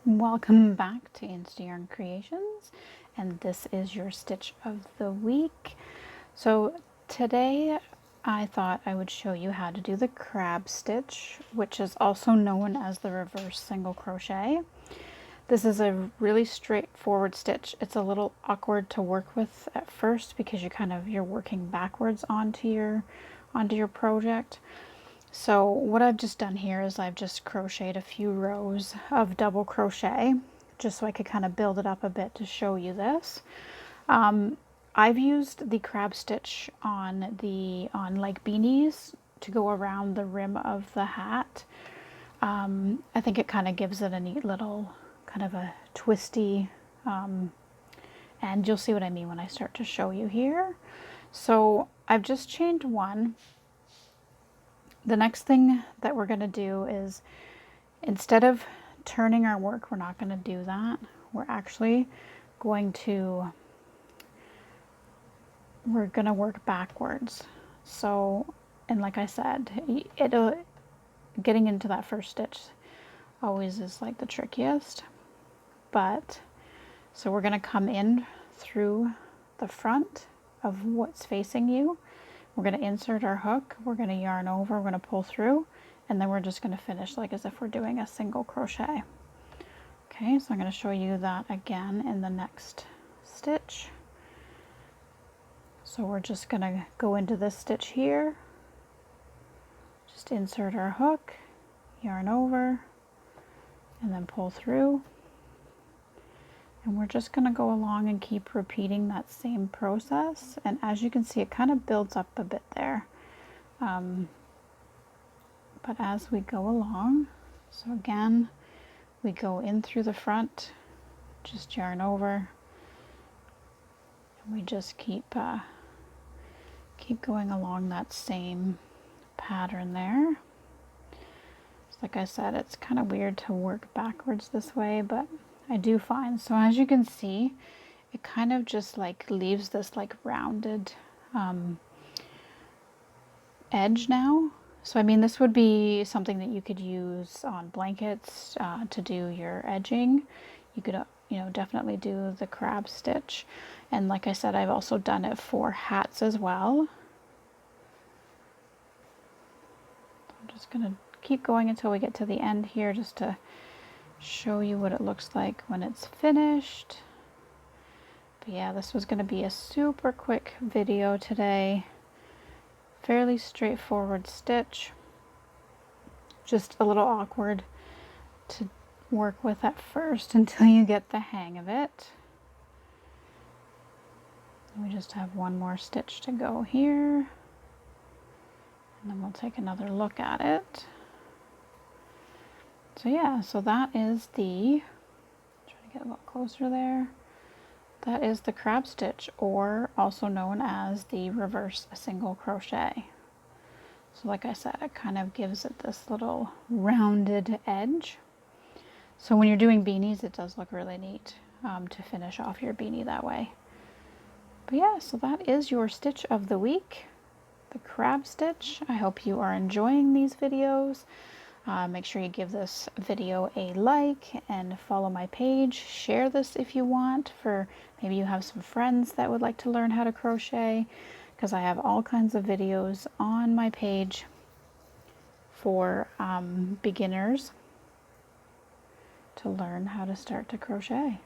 Welcome back to Insta Yarn Creations, and this is your stitch of the week. So today I thought I would show you how to do the crab stitch, which is also known as the reverse single crochet. This is a really straightforward stitch. It's a little awkward to work with at first because you're working backwards onto your project. So what I've just done here is I've just crocheted a few rows of double crochet just so I could kind of build it up a bit to show you this. I've used the crab stitch on like beanies to go around the rim of the hat. I think it kind of gives it a neat little kind of a twisty, and you'll see what I mean when I start to show you here. So I've just chained one. The next thing that we're going to do is, instead of turning our work, we're not going to do that. We're actually going to work backwards. So, and like I said, getting into that first stitch always is like the trickiest. But, so we're going to come in through the front of what's facing you. We're going to insert our hook, we're going to yarn over, we're going to pull through, and then we're just going to finish like as if we're doing a single crochet. Okay, so I'm going to show you that again in the next stitch. So we're just going to go into this stitch here, just insert our hook, yarn over, and then pull through. And we're just going to go along and keep repeating that same process. And as you can see, it kind of builds up a bit there. But as we go along, so again, we go in through the front, just yarn over, and we just keep going along that same pattern there. So like I said, it's kind of weird to work backwards this way, but I do find, so as you can see, it kind of just like leaves this like rounded edge now. So I mean, this would be something that you could use on blankets to do your edging. You could definitely do the crab stitch, and like I said, I've also done it for hats as well. I'm just gonna keep going until we get to the end here, just to show you what it looks like when it's finished. But yeah, this was going to be a super quick video today. Fairly straightforward stitch. Just a little awkward to work with at first until you get the hang of it. And we just have one more stitch to go here. And then we'll take another look at it. So yeah, so that is try to get a little closer there. That is the crab stitch, or also known as the reverse single crochet. So like I said, it kind of gives it this little rounded edge. So when you're doing beanies, it does look really neat to finish off your beanie that way. But yeah, so that is your stitch of the week, the crab stitch. I hope you are enjoying these videos. Make sure you give this video a like and follow my page. Share this if you want, for maybe you have some friends that would like to learn how to crochet, because I have all kinds of videos on my page for beginners to learn how to start to crochet.